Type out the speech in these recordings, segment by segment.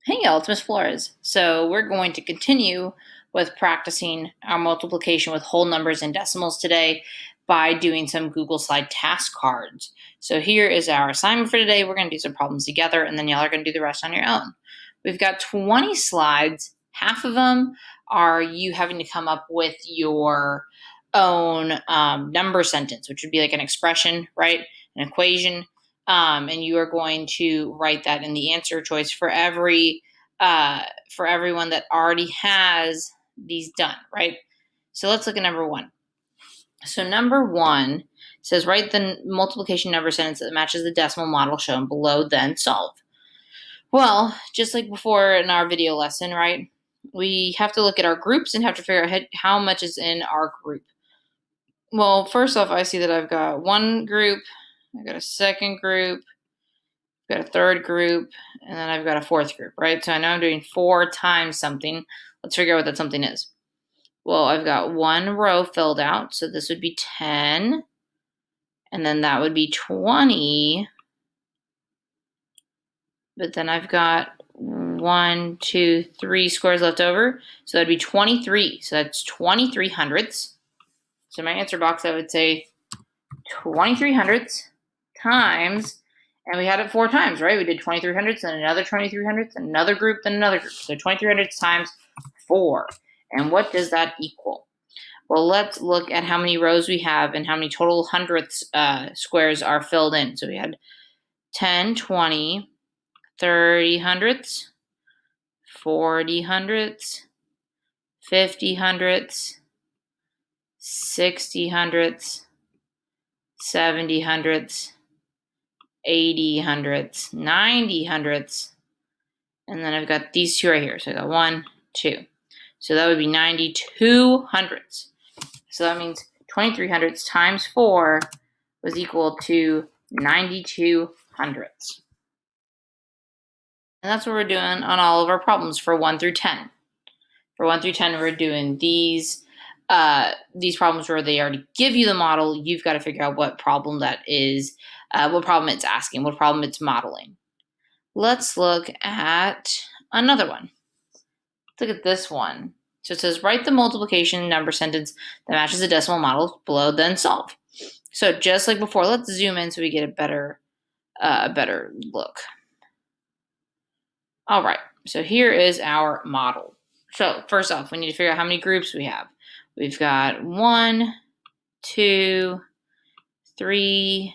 Hey y'all, it's Miss Flores. So we're going to continue with practicing our multiplication with whole numbers and decimals today by doing some Google Slide task cards. So here is our assignment for today. We're going to do some problems together and then y'all are going to do the rest on your own. We've got 20 slides. Half of them are you having to come up with your own number sentence, which would be like an expression, right? An equation. And you are going to write that in the answer choice for everyone that already has these done, right? So let's look at number one. So number one says write the multiplication number sentence that matches the decimal model shown below, then solve. Well, just like before in our video lesson, right? We have to look at our groups and have to figure out how much is in our group. Well, first off, I see that I've got one group, I've got a second group, I've got a third group, and then I've got a fourth group, right? So I know I'm doing 4 times something. Let's figure out what that something is. Well, I've got one row filled out, so this would be 10, and then that would be 20, but then I've got 1, 2, 3 squares left over, so that'd be 23, so that's 23 hundredths. So in my answer box, I would say 23 hundredths times, and we had it 4 times, right? We did 23 hundredths, then another 23 hundredths, another group, then another group. So 23 hundredths times 4. And what does that equal? Well, let's look at how many rows we have and how many total hundredths squares are filled in. So we had 10, 20, 30 hundredths, 40 hundredths, 50 hundredths, 60 hundredths, 70 hundredths, 80 hundredths, 90 hundredths, and then I've got these two right here. So I got 1, 2. So that would be 92 hundredths. So that means 23 hundredths times 4 was equal to 92 hundredths. And that's what we're doing on all of our problems for 1 through 10. For 1 through 10, we're doing these problems where they already give you the model. You've got to figure out what problem that is, what problem it's asking, what problem it's modeling. Let's look at another one. Let's look at this one. So it says, write the multiplication number sentence that matches the decimal model below, then solve. So just like before, let's zoom in so we get a better look. All right, so here is our model. So first off, we need to figure out how many groups we have. We've got 1, 2, 3,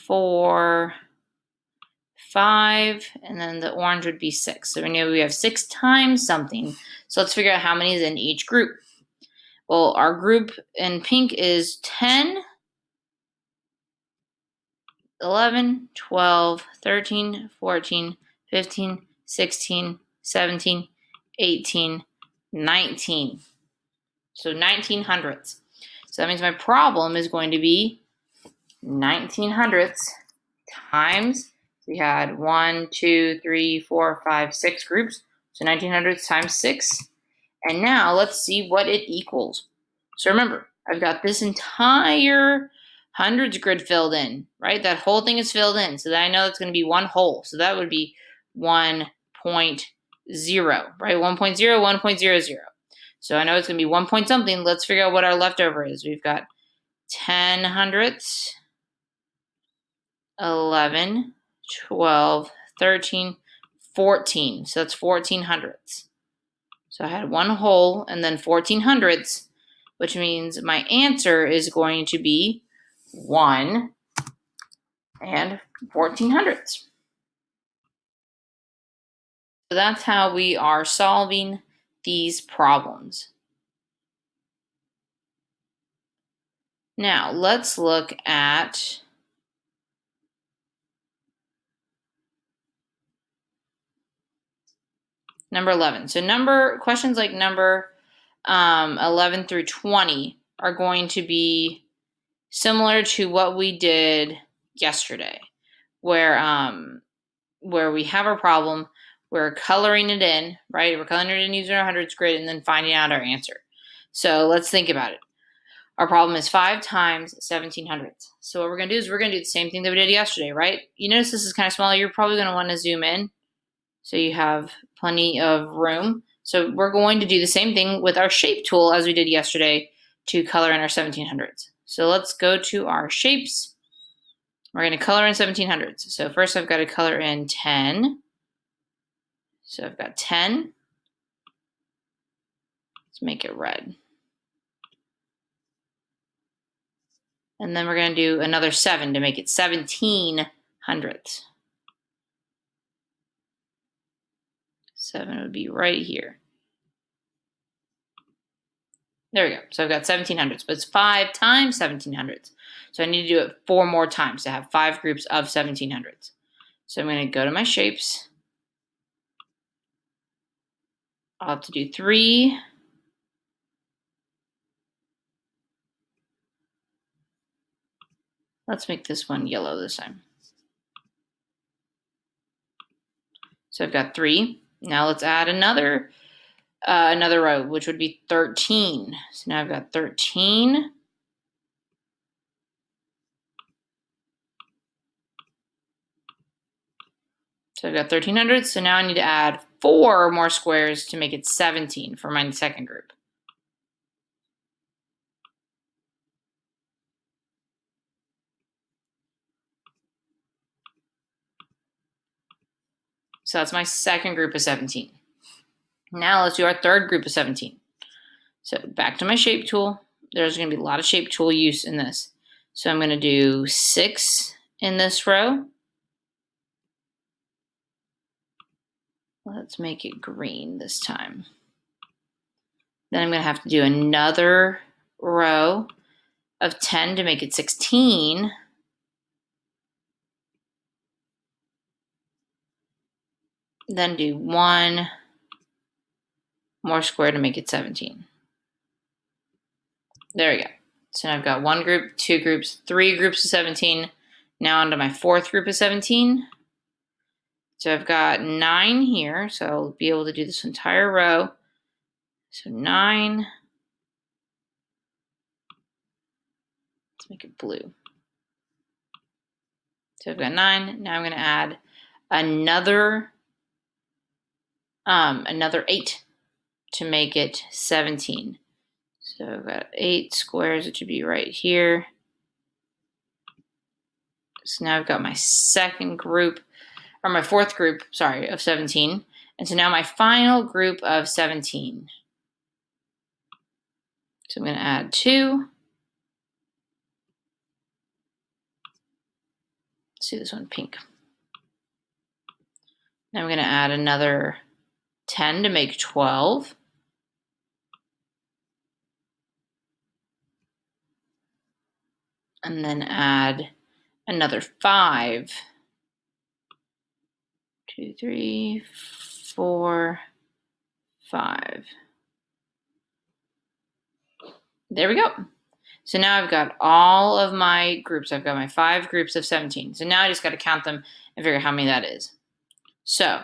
4, 5, and then the orange would be 6. So we know we have 6 times something. So let's figure out how many is in each group. Well, our group in pink is 10, 11, 12, 13, 14, 15, 16, 17, 18, 19. So 19 hundredths. So that means my problem is going to be 19 hundredths times, we had 1, 2, 3, 4, 5, 6 groups. So 19 hundredths times 6. And now let's see what it equals. So remember, I've got this entire hundreds grid filled in, right? That whole thing is filled in. So that I know it's going to be one whole. So that would be 1.0, right? 1.0, 1.00. So I know it's going to be 1 point something. Let's figure out what our leftover is. We've got 10 hundredths, 11, 12, 13, 14. So that's 14 hundredths. So I had one whole and then 14 hundredths, which means my answer is going to be 1 and 14 hundredths. So that's how we are solving these problems. Now let's look at number 11. So questions like number 11 through 20 are going to be similar to what we did yesterday, where we have our problem, we're coloring it in, right? We're coloring it in using our hundreds grid and then finding out our answer. So let's think about it. Our problem is 5 times 17 hundredths. So what we're going to do is we're going to do the same thing that we did yesterday, right? You notice this is kind of small. You're probably going to want to zoom in. so you have plenty of room. So we're going to do the same thing with our shape tool as we did yesterday to color in our 1700s. So let's go to our shapes. We're going to color in 1700s. So first I've got to color in 10. So I've got 10. Let's make it red. And then we're going to do another 7 to make it 1700s. 7 would be right here. There we go. So I've got 1700s, but it's 5 times 1700s. So I need to do it 4 more times to have 5 groups of 1700s. So I'm going to go to my shapes. I'll have to do 3. Let's make this one yellow this time. So I've got 3. Now let's add another row, which would be 13. So now I've got 13. So I've got 1300. So now I need to add 4 more squares to make it 17 for my second group. So that's my second group of 17. Now let's do our third group of 17. So back to my shape tool. There's going to be a lot of shape tool use in this. So I'm going to do 6 in this row. Let's make it green this time. Then I'm going to have to do another row of 10 to make it 16. Then do 1 more square to make it 17. There we go. So now I've got 1 group, 2 groups, 3 groups of 17. Now onto my fourth group of 17. So I've got 9 here, so I'll be able to do this entire row. So 9. Let's make it blue. So I've got 9. Now I'm going to add another 8 to make it 17. So I've got 8 squares, which would be right here. So now I've got my second group, or my fourth group, sorry, of 17. And so now my final group of 17. So I'm going to add 2. Let's do this one pink. Now I'm going to add another 10 to make 12. And then add another 5. 2, 3, 4, 5. There we go. So now I've got all of my groups. I've got my 5 groups of 17. So now I just got to count them and figure out how many that is. So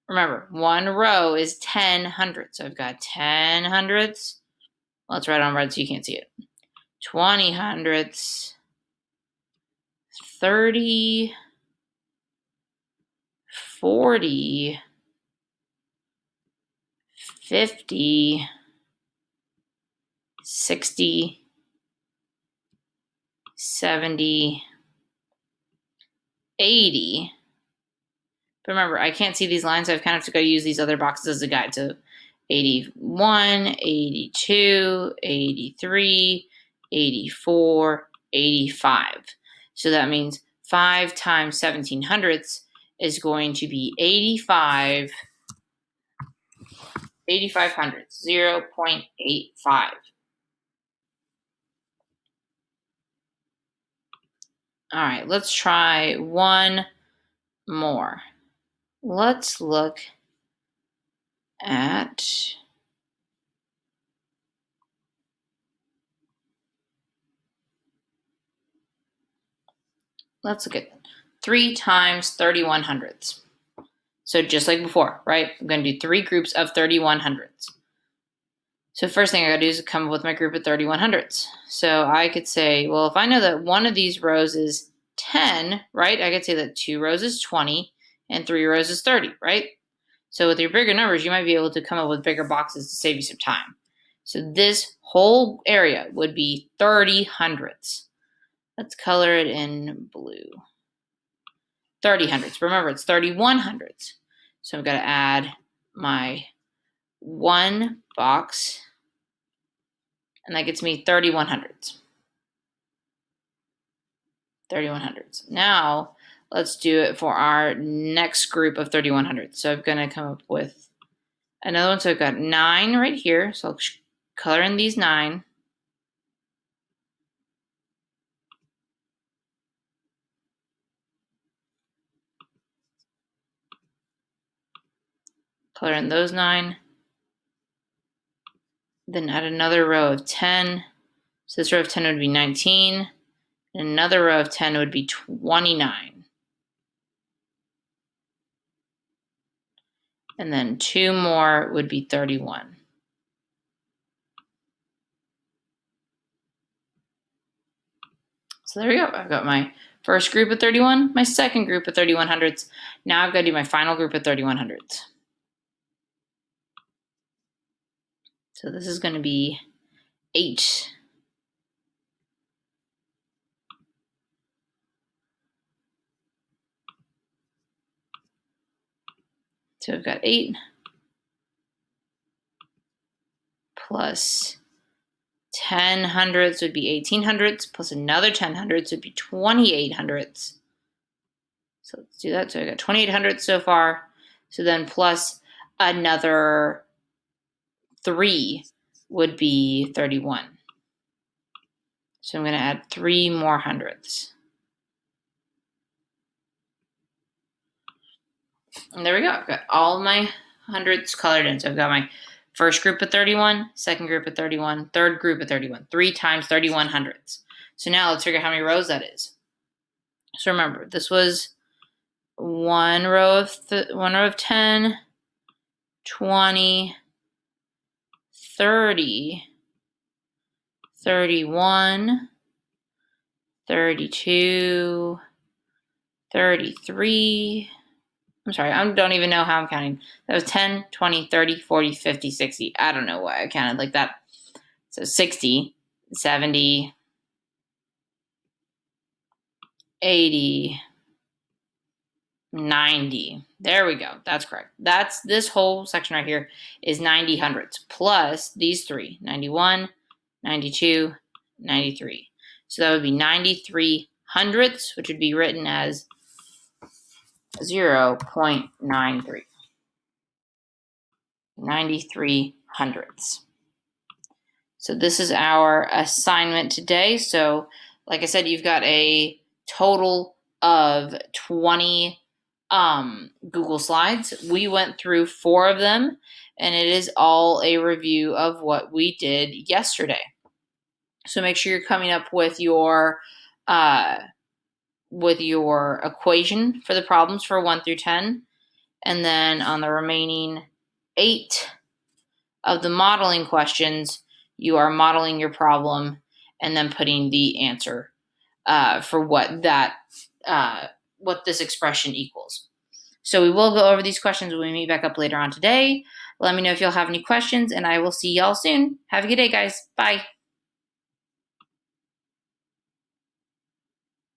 remember, 1 row is 10 hundredths. So I've got 10 hundredths. Well, let's write on red so you can't see it. 20 hundredths. 30. 40. 50. 60. 70. 80. But remember, I can't see these lines, so I've kind of to go use these other boxes as a guide. So 81, 82, 83, 84, 85. So that means 5 times 17 hundredths is going to be 85 hundredths, 0.85. All right, let's try one more. Let's look at let's look at 3 times 31 hundredths. So just like before, right? I'm going to do 3 groups of 31 hundredths. So first thing I got to do is come up with my group of 31 hundredths. So I could say, well, if I know that one of these rows is 10, right? I could say that 2 rows is 20 and 3 rows is 30, right? So with your bigger numbers, you might be able to come up with bigger boxes to save you some time. So this whole area would be 30 hundredths. Let's color it in blue. 30 hundredths. Remember, it's 31 hundredths. So I've got to add my 1 box, and that gets me 31 hundredths. 31 hundredths. Now, let's do it for our next group of 31 hundredths. So I'm going to come up with another one. So I've got 9 right here. So I'll color in these 9. Color in those 9. Then add another row of 10. So this row of 10 would be 19. And another row of 10 would be 29. And then 2 more would be 31. So there we go. I've got my first group of 31, my second group of 31 hundredths. Now I've got to do my final group of 31 hundredths. So this is going to be 8. So we've got 8 plus 10 hundredths would be 18 hundredths, plus another 10 hundredths would be 28 hundredths. So let's do that. So I got 28 hundredths so far. So then plus another 3 would be 31. So I'm going to add 3 more hundredths. And there we go. I've got all my hundredths colored in. So I've got my first group of 31, second group of 31, third group of 31. 3 times 31 hundredths. So now let's figure out how many rows that is. So remember, this was one row of 10, 20, 30, 31, 32, 33. I'm sorry, I don't even know how I'm counting. That was 10, 20, 30, 40, 50, 60. I don't know why I counted like that. So 60, 70, 80, 90. There we go. That's correct. That's this whole section right here is 90 hundredths plus these 3, 91, 92, 93. So that would be 93 hundredths, which would be written as 0.93. 93 hundredths. So this is our assignment today. So like I said, you've got a total of 20 Google Slides. We went through 4 of them, and it is all a review of what we did yesterday. So make sure you're coming up with your equation for the problems for 1 through 10. And then on the remaining 8 of the modeling questions, you are modeling your problem and then putting the answer for what this expression equals. So we will go over these questions when we meet back up later on today. Let me know if you'll have any questions, and I will see y'all soon. Have a good day, guys. Bye.